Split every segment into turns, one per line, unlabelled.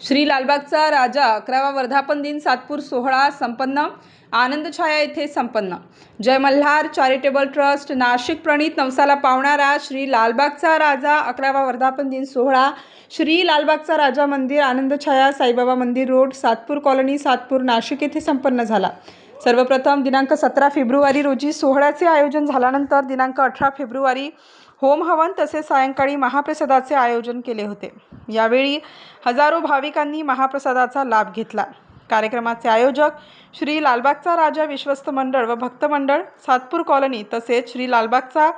श्री लालबागचा राजा 11वा वर्धापन दिन सातपूर सोहळा संपन्न। आनंद छाया येथे संपन्न। जय मल्हार चॅरिटेबल ट्रस्ट नाशिक प्रणीत नवसाला पावणारा श्री लालबागचा राजा 11वा वर्धापन दिन सोहळा श्री लालबागचा राजा मंदिर आनंद छाया साईबाबा मंदिर रोड सातपूर कॉलनी सातपूर नाशिक येथे संपन्न झाला। सर्वप्रथम दिनांक 17 फेब्रुवारी रोजी सोहळ्याचे आयोजन झाल्यानंतर दिनांक 18 फेब्रुवारी होम हवन तसेच सायंकाळी महाप्रसादाचे आयोजन केले होते। यावेळी हजारो भाविकांनी महाप्रसादाचा लाभ घेतला। कार्यक्रमाचे आयोजक श्री लालबागचा राजा विश्वस्त मंडळ व भक्त मंडळ सातपूर कॉलनी तसेच श्री लालबागचा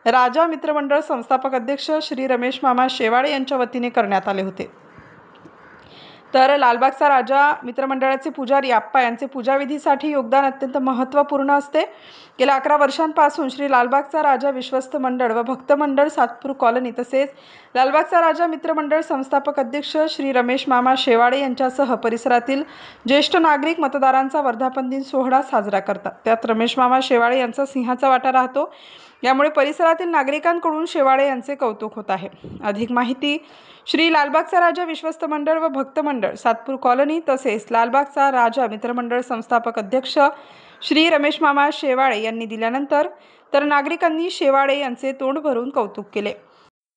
राजा मित्रमंडळ संस्थापक अध्यक्ष श्री रमेश मामा शेवाळे यांच्या वतीने करण्यात आले होते। तर लालबागचा राजा मित्रमंडळाचे पुजारी आप्पा यांचे पूजाविधीसाठी योगदान अत्यंत महत्त्वपूर्ण असते। गेल्या 11 वर्षांपासून श्री लालबागचा राजा विश्वस्त मंडळ व भक्त मंडळ सातपूर कॉलनी तसेच लालबागचा राजा मित्रमंडळ संस्थापक अध्यक्ष श्री रमेश मामा शेवाळे यांच्यासह परिसरातील ज्येष्ठ नागरिक मतदारांचा वर्धापन दिन सोहळा साजरा करतात। त्यात रमेश मामा शेवाळे यांचा सिंहाचा वाटा राहतो। यामुळे परिसरातील नागरिकांकडून शेवाळे यांचे कौतुक होत आहे। अधिक माहिती श्री लालबागचा राजा विश्वस्त मंडळ व भक्त मंडळ सातपूर कॉलनी तसेच लालबागचा राजा मित्रमंडळ संस्थापक अध्यक्ष श्री रमेश मामा शेवाळे यांनी दिल्यानंतर तर नागरिकांनी शेवाळे यांचे तोंड भरून कौतुक केले।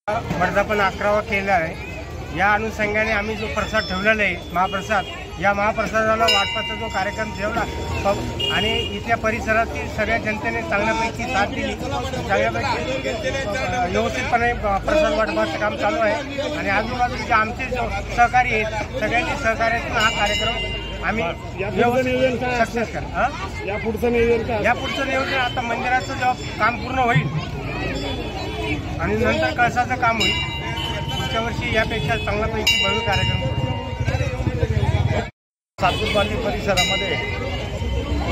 वर्धापन 11वा केला आहे। या अनुषंगाने आम्ही जो प्रसाद ठेवलेला आहे महाप्रसाद, या महाप्रसादाला वाटपाचा जो कार्यक्रम ठेवला आणि इथल्या परिसरातील सगळ्या जनतेने चांगल्यापैकी साथ दिली। चांगल्यापैकी व्यवस्थितपणे प्रसाद वाटपाचं काम चालू आहे आणि आजूबाजूचे आमचे जो सहकारी आहेत सगळ्यांनी सहकार्यातून हा कार्यक्रम आम्ही सक्सेस करा। या पुढचं नियोजन आता मंदिराचं जेव्हा काम पूर्ण होईल आणि नंतर कळसाचं काम होईल, पुढच्या वर्षी यापेक्षा चांगल्यापैकी भव्य कार्यक्रम करू।
सातपूर कॉलनी परिसरामध्ये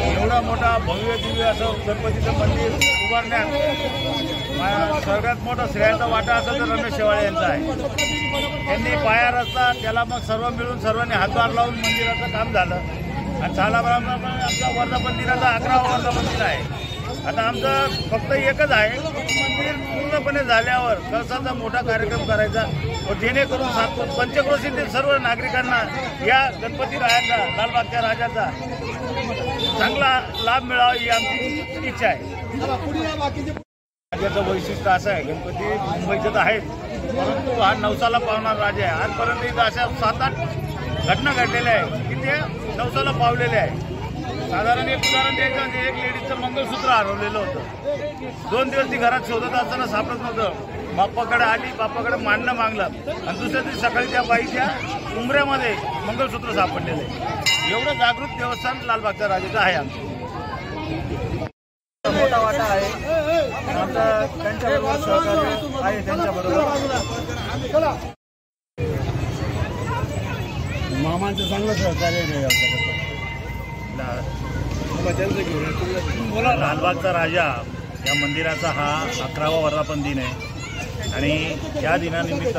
एवढा मोठा भव्य दिव्य असं गणपतीचं मंदिर उभारण्यात सगळ्यात मोठा श्रेयाचा वाटा असा तर रमेश शेवाळे यांचा आहे। त्यांनी पाया रचला, त्याला मग सर्व मिळून सर्वांनी हातभार लावून मंदिराचं काम झालं आणि आमचा वर्धापन दिनाचा 11वा वर्धापन दिन आहे। आता आमचं फक्त एकच आहे, मंदिर पूर्णपणे झाल्यावर कळसाचा मोठा कार्यक्रम करायचा व जेणेकरून सातपूर पंचक्रोशीतील सर्व नागरिकांना या गणपती रायाचा लालबागच्या राजाचा चांगला लाभ मिळावा ही आमची इच्छा आहे। राजाचं वैशिष्ट्य असं आहे, गणपती मुंबईचे तर आहेत परंतु हा नवसाला पावणारा राजा आहे। आजपर्यंत इथं अशा 7-8 घटना घडलेल्या आहेत की ते नवसाला पावलेले आहे। साधारण एक उदाहरण द्यायचं म्हणजे एक लेडीजचं मंगळसूत्र हरवलेलं होतं। 2 दिवस ती घरात शोधत असताना सापडत नव्हतं। बाप्पाकडे आली, बाप्पाकडे मानणं मागलं आणि दुसऱ्या दिवशी सकाळी त्या बाईच्या उंबऱ्यामध्ये मंगळसूत्र सापडलेलं आहे। एवढं जागृत देवस्थान लालबागच्या राजाचं आहे आमचं।
मोठा वाटा आहे आमचा, त्यांच्याबरोबर सहकार्य आहे त्यांच्याबरोबर।
मामांचं चांगलं सहकार्य आहे। लालबागचा राजा या मंदिराचा हा 11वा वर्धापन दिन आहे आणि या दिनानिमित्त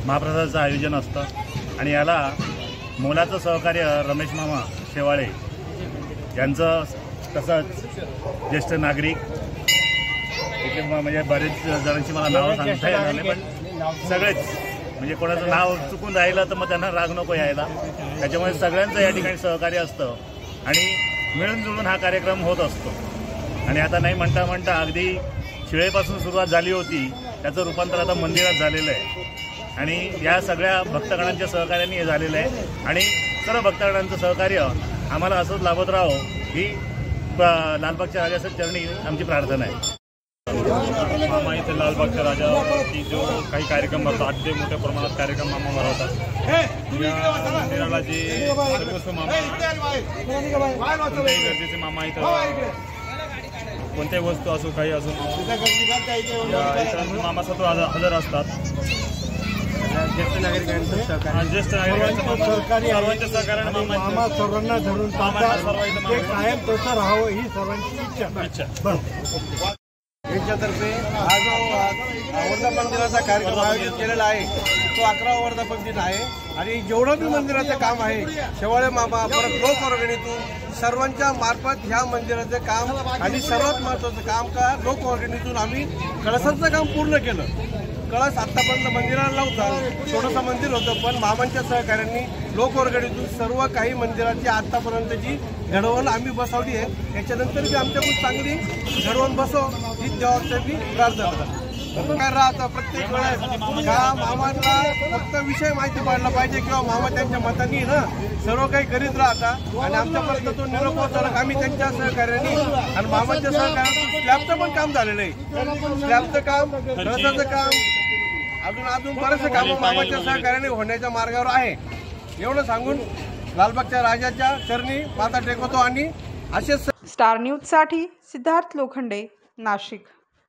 महाप्रसादाचं आयोजन असतं आणि याला मोलाचं सहकार्य रमेश मामा शेवाळे यांचं तसंच ज्येष्ठ नागरिक इथे म्हणजे बरेच जणांची मला नावं सांगता येणार नाही पण सगळेच म्हणजे कोणाचं नाव चुकून राहिलं तर मग त्यांना राग नको यायला, त्याच्यामुळे सगळ्यांचं या ठिकाणी सहकार्य असतं आणि मिळून जुळून हा कार्यक्रम होत असतो। आणि आता नाही म्हणता म्हणता अगदी शिळेपासून सुरुवात झाली होती त्याचं रूपांतर आता मंदिरात झालेलं आहे आणि या सगळ्या भक्तगणांच्या सहकार्याने हे झालेलं आहे आणि सर्व भक्तगणांचं सहकार्य आम्हाला असंच लाभत राहो ही लालबागच्या राजाच्या चरणी आमची प्रार्थना आहे।
मामा इथे लालबागच्या राजाची जो काही कार्यक्रम भरतात, अगदी मोठ्या प्रमाणात कार्यक्रम मामा भरवतात। या मंदिराला जे सर्वस्व मामा कोणत्याही गरजेचे मामा इथं कोणत्याही वस्तू असो काही असो इथं मामा स्वतः हजर असतात।
ज्येष्ठ नागरिकांचं
सर्वांच्या सहकार्याने
मामा सर्वांना धरून कायम तसं राहावं ही सर्वांची इच्छा। यांच्यातर्फे हा जो वर्धापन दिनाचा कार्यक्रम आयोजित केलेला आहे तो 11वा वर्धापन दिन आहे आणि जेवढं बी मंदिराचं काम आहे शेवाळे मामा परत लोक वर्गणीतून सर्वांच्या मार्फत ह्या मंदिराचं काम आणि सर्वात महत्त्वाचं काम का लोक वर्गणीतून आम्ही कळसाचं काम पूर्ण केलं। कळस आतापर्यंत मंदिराला नव्हता, छोटंसं मंदिर होतं, पण मामांच्या सहकार्यांनी लोकवर्गणीतून सर्व काही मंदिराची आतापर्यंतची घडवण आम्ही बसवली आहे. याच्यानंतर बी आमच्याकडून चांगली घडवण बसव ही देवाच्या बी प्रार्थना करतात. काय राहतं प्रत्येक वेळेस का मामांना फक्त विषय माहिती पडला पाहिजे किंवा मामा त्यांच्या मतानी ना सर्व काही करीत राहतात आणि आमच्यापर्यंत तो निरोप पोहोचवला. आम्ही त्यांच्या सहकार्याने आणि मामांच्या सहकार्याने स्लॅबचं पण काम झालेलं आहे. स्लॅबचं काम, रस्त्याचं काम, अजून बरेचसे कामं मामाच्या सहकार्याने होण्याच्या मार्गावर आहे. एवढं सांगून लालबागच्या राजाच्या चरणी माथा टेकवतो आणि असेच
स्टार न्यूजसाठी सिद्धार्थ लोखंडे, नाशिक.